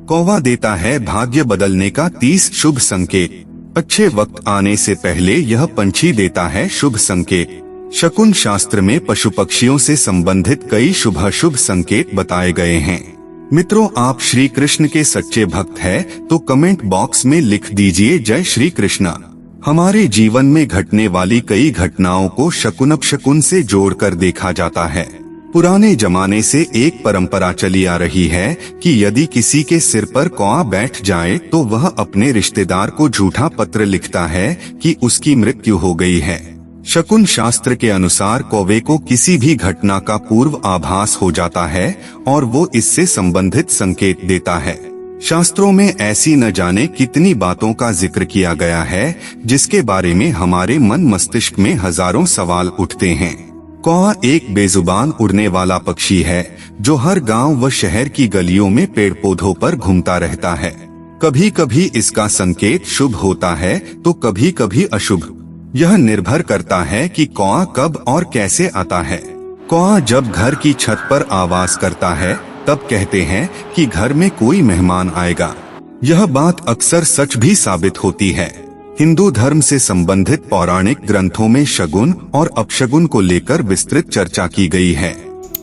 कौवा देता है भाग्य बदलने का 30 शुभ संकेत। अच्छे वक्त आने से पहले यह पंछी देता है शुभ संकेत। शकुन शास्त्र में पशु पक्षियों से संबंधित कई शुभ संकेत बताए गए हैं। मित्रों, आप श्री कृष्ण के सच्चे भक्त हैं तो कमेंट बॉक्स में लिख दीजिए जय श्री कृष्ण। हमारे जीवन में घटने वाली कई घटनाओं को शकुन से जोड़कर देखा जाता है। पुराने जमाने से एक परंपरा चली आ रही है कि यदि किसी के सिर पर कौवा बैठ जाए तो वह अपने रिश्तेदार को झूठा पत्र लिखता है कि उसकी मृत्यु हो गई है। शकुन शास्त्र के अनुसार कौवे को किसी भी घटना का पूर्व आभास हो जाता है और वो इससे संबंधित संकेत देता है। शास्त्रों में ऐसी न जाने कितनी बातों का जिक्र किया गया है जिसके बारे में हमारे मन मस्तिष्क में हजारों सवाल उठते हैं। कौवा एक बेजुबान उड़ने वाला पक्षी है जो हर गांव व शहर की गलियों में पेड़ पौधों पर घूमता रहता है। कभी कभी इसका संकेत शुभ होता है तो कभी कभी अशुभ। यह निर्भर करता है कि कौवा कब और कैसे आता है। कौवा जब घर की छत पर आवाज करता है तब कहते हैं कि घर में कोई मेहमान आएगा। यह बात अक्सर सच भी साबित होती है। हिंदू धर्म से संबंधित पौराणिक ग्रंथों में शगुन और अपशगुन को लेकर विस्तृत चर्चा की गई है।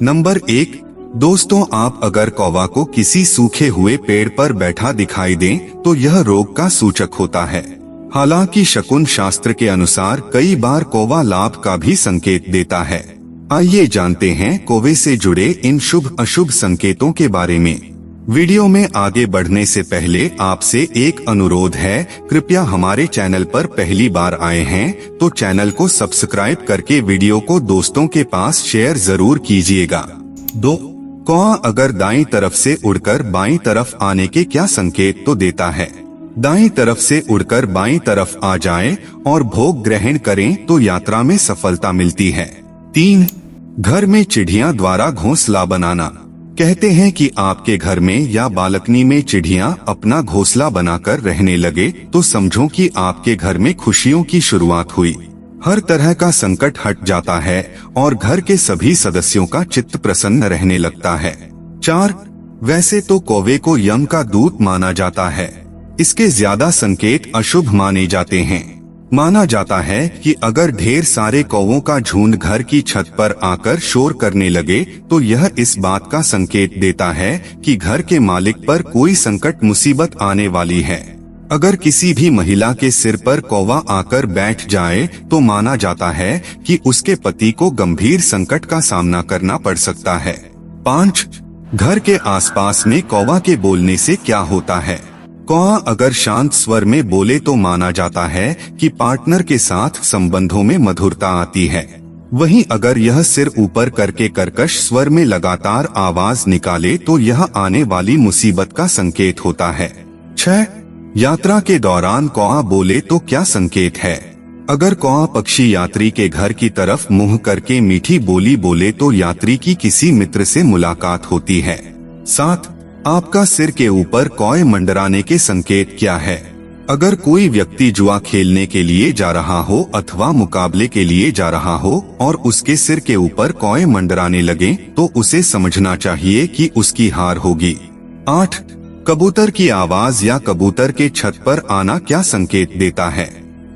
नंबर 1, दोस्तों, आप अगर कौवा को किसी सूखे हुए पेड़ पर बैठा दिखाई दें तो यह रोग का सूचक होता है। हालांकि शकुन शास्त्र के अनुसार कई बार कौवा लाभ का भी संकेत देता है। आइए जानते हैं कौवे से जुड़े इन शुभ अशुभ संकेतों के बारे में। वीडियो में आगे बढ़ने से पहले आपसे एक अनुरोध है, कृपया हमारे चैनल पर पहली बार आए हैं तो चैनल को सब्सक्राइब करके वीडियो को दोस्तों के पास शेयर जरूर कीजिएगा। 2, कौवा अगर दाईं तरफ से उड़कर बाईं तरफ आने के क्या संकेत तो देता है। दाईं तरफ से उड़कर बाईं तरफ आ जाए और भोग ग्रहण करें तो यात्रा में सफलता मिलती है। 3, घर में चिड़िया द्वारा घोंसला बनाना। कहते हैं कि आपके घर में या बालकनी में चिड़िया अपना घोंसला बनाकर रहने लगे तो समझो कि आपके घर में खुशियों की शुरुआत हुई। हर तरह का संकट हट जाता है और घर के सभी सदस्यों का चित्त प्रसन्न रहने लगता है। 4, वैसे तो कौवे को यम का दूत माना जाता है। इसके ज्यादा संकेत अशुभ माने जाते हैं। माना जाता है कि अगर ढेर सारे कौवों का झुंड घर की छत पर आकर शोर करने लगे तो यह इस बात का संकेत देता है कि घर के मालिक पर कोई संकट मुसीबत आने वाली है। अगर किसी भी महिला के सिर पर कौवा आकर बैठ जाए तो माना जाता है कि उसके पति को गंभीर संकट का सामना करना पड़ सकता है। 5, घर के आसपास में कौवा के बोलने से क्या होता है। कौवा अगर शांत स्वर में बोले तो माना जाता है कि पार्टनर के साथ संबंधों में मधुरता आती है। वहीं अगर यह सिर ऊपर करके कर्कश स्वर में लगातार आवाज निकाले तो यह आने वाली मुसीबत का संकेत होता है। 6, यात्रा के दौरान कौवा बोले तो क्या संकेत है। अगर कौवा पक्षी यात्री के घर की तरफ मुंह करके मीठी बोली बोले तो यात्री की किसी मित्र से मुलाकात होती है। 7, आपका सिर के ऊपर कौवे मंडराने के संकेत क्या है। अगर कोई व्यक्ति जुआ खेलने के लिए जा रहा हो अथवा मुकाबले के लिए जा रहा हो और उसके सिर के ऊपर कौवे मंडराने लगे तो उसे समझना चाहिए कि उसकी हार होगी। 8, कबूतर की आवाज या कबूतर के छत पर आना क्या संकेत देता है।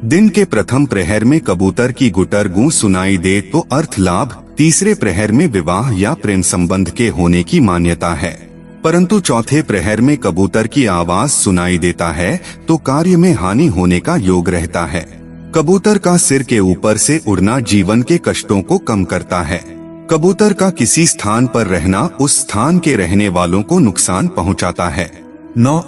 दिन के प्रथम प्रहर में कबूतर की गुटर गूंज सुनाई दे तो अर्थ लाभ, तीसरे प्रहर में विवाह या प्रेम संबंध के होने की मान्यता है, परंतु चौथे प्रहर में कबूतर की आवाज सुनाई देता है तो कार्य में हानि होने का योग रहता है। कबूतर का सिर के ऊपर से उड़ना जीवन के कष्टों को कम करता है। कबूतर का किसी स्थान पर रहना उस स्थान के रहने वालों को नुकसान पहुंचाता है। 9,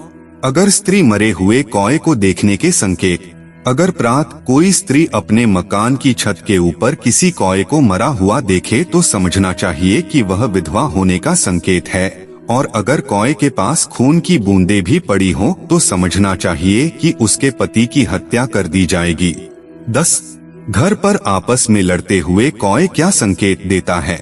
अगर स्त्री मरे हुए कौवे को देखने के संकेत। अगर प्रातः कोई स्त्री अपने मकान की छत के ऊपर किसी कौवे को मरा हुआ देखे तो समझना चाहिए कि वह विधवा होने का संकेत है, और अगर कौवे के पास खून की बूंदें भी पड़ी हो तो समझना चाहिए कि उसके पति की हत्या कर दी जाएगी। 10, घर पर आपस में लड़ते हुए कौवे क्या संकेत देता है।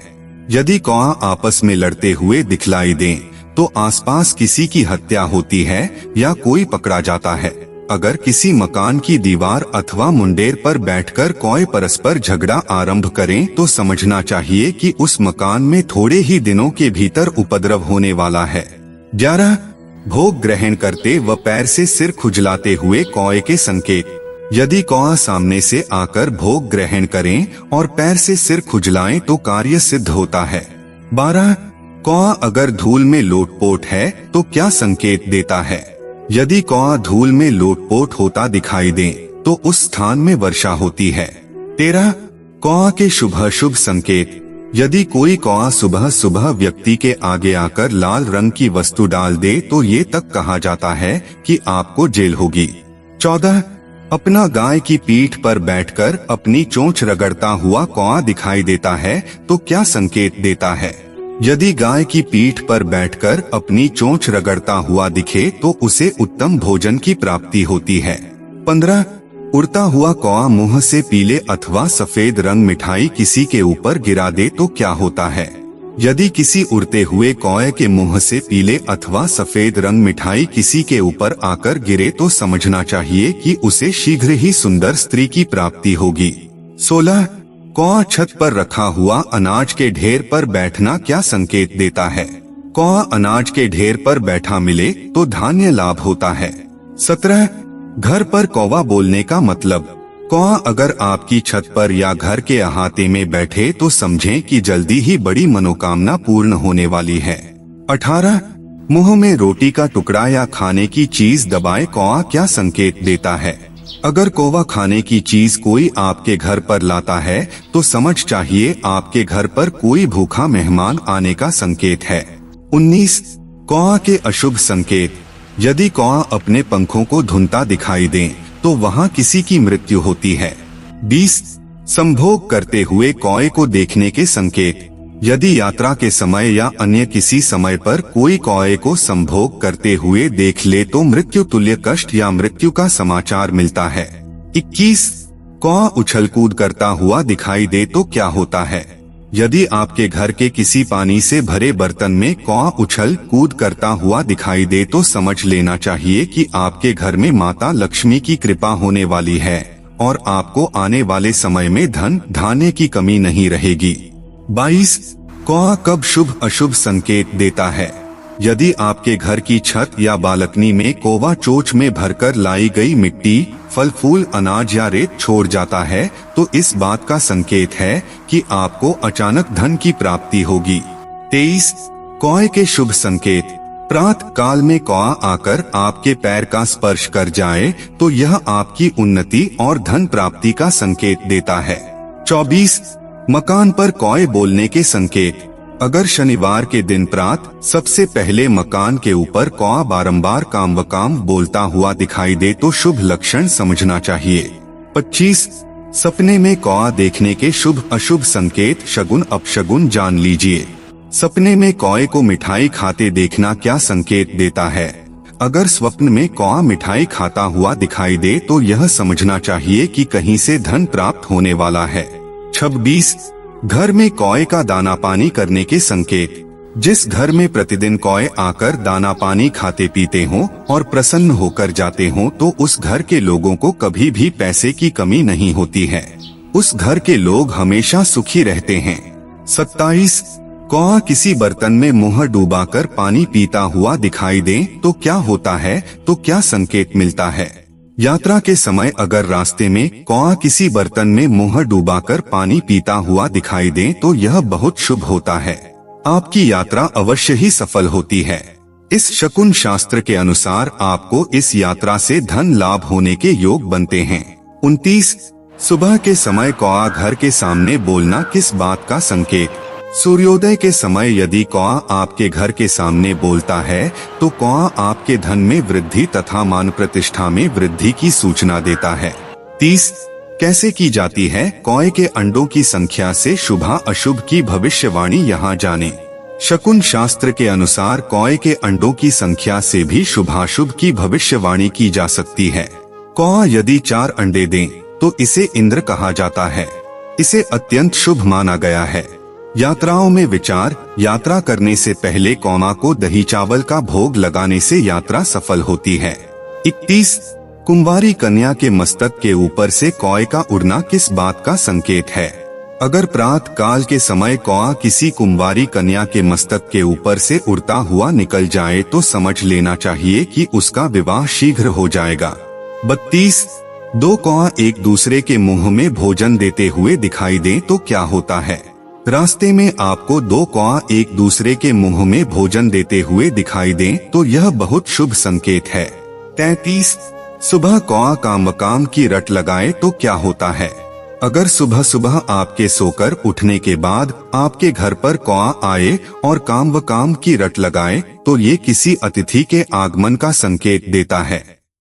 यदि कौवा आपस में लड़ते हुए दिखलाई दें तो आसपास किसी की हत्या होती है या कोई पकड़ा जाता है। अगर किसी मकान की दीवार अथवा मुंडेर पर बैठकर कौवे परस्पर झगड़ा आरंभ करें तो समझना चाहिए कि उस मकान में थोड़े ही दिनों के भीतर उपद्रव होने वाला है। 11, भोग ग्रहण करते व पैर से सिर खुजलाते हुए कौए के संकेत। यदि कौआ सामने से आकर भोग ग्रहण करें और पैर से सिर खुजलाएं तो कार्य सिद्ध होता है। 12. कौआ अगर धूल में लोटपोट है तो क्या संकेत देता है? यदि कौआ धूल में लोटपोट होता दिखाई दे तो उस स्थान में वर्षा होती है। 13. कौआ के शुभ अशुभ संकेत। यदि कोई कौआ सुबह सुबह व्यक्ति के आगे आकर लाल रंग की वस्तु डाल दे तो ये तक कहा जाता है कि आपको जेल होगी। 14. अपना गाय की पीठ पर बैठकर अपनी चोंच रगड़ता हुआ कौआ दिखाई देता है तो क्या संकेत देता है? यदि गाय की पीठ पर बैठकर अपनी चोंच रगड़ता हुआ दिखे तो उसे उत्तम भोजन की प्राप्ति होती है। 15. उड़ता हुआ कौआ मुंह से पीले अथवा सफेद रंग मिठाई किसी के ऊपर गिरा दे तो क्या होता है? यदि किसी उड़ते हुए कौए के मुंह से पीले अथवा सफेद रंग मिठाई किसी के ऊपर आकर गिरे तो समझना चाहिए कि उसे शीघ्र ही सुंदर स्त्री की प्राप्ति होगी। 16. कौआ छत पर रखा हुआ अनाज के ढेर पर बैठना क्या संकेत देता है? कौआ अनाज के ढेर पर बैठा मिले तो धान्य लाभ होता है। 17. घर पर कौवा बोलने का मतलब। कौआ अगर आपकी छत पर या घर के अहाते में बैठे तो समझें कि जल्दी ही बड़ी मनोकामना पूर्ण होने वाली है। 18. मुंह में रोटी का टुकड़ा या खाने की चीज दबाए कौआ क्या संकेत देता है? अगर कौवा खाने की चीज कोई आपके घर पर लाता है तो समझ चाहिए आपके घर पर कोई भूखा मेहमान आने का संकेत है। 19. कौआ के अशुभ संकेत। यदि कौआ अपने पंखों को धुनता दिखाई दे तो वहाँ किसी की मृत्यु होती है। 20. संभोग करते हुए कौए को देखने के संकेत। यदि यात्रा के समय या अन्य किसी समय पर कोई कौए को संभोग करते हुए देख ले तो मृत्यु तुल्य कष्ट या मृत्यु का समाचार मिलता है। 21. कौआ उछल कूद करता हुआ दिखाई दे तो क्या होता है? यदि आपके घर के किसी पानी से भरे बर्तन में कौआ उछल कूद करता हुआ दिखाई दे तो समझ लेना चाहिए कि आपके घर में माता लक्ष्मी की कृपा होने वाली है और आपको आने वाले समय में धन धान्य की कमी नहीं रहेगी। 22. कौआ कब शुभ अशुभ संकेत देता है? यदि आपके घर की छत या बालकनी में कौवा चोंच में भरकर लाई गई मिट्टी, फल फूल, अनाज या रेत छोड़ जाता है तो इस बात का संकेत है कि आपको अचानक धन की प्राप्ति होगी। 23. कौए के शुभ संकेत। प्रातः काल में कौआ आकर आपके पैर का स्पर्श कर जाए तो यह आपकी उन्नति और धन प्राप्ति का संकेत देता है। 24. मकान पर कौए बोलने के संकेत। अगर शनिवार के दिन प्रातः सबसे पहले मकान के ऊपर कौआ बारंबार काम व काम बोलता हुआ दिखाई दे तो शुभ लक्षण समझना चाहिए। 25. सपने में कौआ देखने के शुभ अशुभ संकेत शगुन अपशगुन जान लीजिए। सपने में कौए को मिठाई खाते देखना क्या संकेत देता है? अगर स्वप्न में कौआ मिठाई खाता हुआ दिखाई दे तो यह समझना चाहिए कि कहीं से धन प्राप्त होने वाला है। 26. घर में कौए का दाना पानी करने के संकेत। जिस घर में प्रतिदिन कौए आकर दाना पानी खाते पीते हों और प्रसन्न होकर जाते हों तो उस घर के लोगों को कभी भी पैसे की कमी नहीं होती है। उस घर के लोग हमेशा सुखी रहते हैं। 27. कौआ किसी बर्तन में मुंह डूबाकर पानी पीता हुआ दिखाई दे तो क्या होता है, तो क्या संकेत मिलता है? यात्रा के समय अगर रास्ते में कौआ किसी बर्तन में मुंह डूबाकर पानी पीता हुआ दिखाई दे तो यह बहुत शुभ होता है। आपकी यात्रा अवश्य ही सफल होती है। इस शकुन शास्त्र के अनुसार आपको इस यात्रा से धन लाभ होने के योग बनते हैं। 29. सुबह के समय कौआ घर के सामने बोलना किस बात का संकेत। सूर्योदय के समय यदि कौआ आपके घर के सामने बोलता है तो कौआ आपके धन में वृद्धि तथा मान प्रतिष्ठा में वृद्धि की सूचना देता है। 30. कैसे की जाती है कौए के अंडों की संख्या से शुभ अशुभ की भविष्यवाणी यहाँ जाने। शकुन शास्त्र के अनुसार कौए के अंडों की संख्या से भी शुभाशुभ की भविष्यवाणी की जा सकती है। कौआ यदि 4 अंडे दे तो इसे इंद्र कहा जाता है। इसे अत्यंत शुभ माना गया है। यात्राओं में विचार। यात्रा करने से पहले कौआ को दही चावल का भोग लगाने से यात्रा सफल होती है। 31. कुंवारी कन्या के मस्तक के ऊपर से कौए का उड़ना किस बात का संकेत है? अगर प्रातः काल के समय कौआ किसी कुंवारी कन्या के मस्तक के ऊपर से उड़ता हुआ निकल जाए तो समझ लेना चाहिए कि उसका विवाह शीघ्र हो जाएगा। 32. दो कौआ एक दूसरे के मुंह में भोजन देते हुए दिखाई दें तो क्या होता है? रास्ते में आपको दो कौआ एक दूसरे के मुंह में भोजन देते हुए दिखाई दें तो यह बहुत शुभ संकेत है। 33. सुबह कौआ काम की रट लगाए तो क्या होता है? अगर सुबह सुबह आपके सोकर उठने के बाद आपके घर पर कौआ आए और काम की रट लगाए तो ये किसी अतिथि के आगमन का संकेत देता है।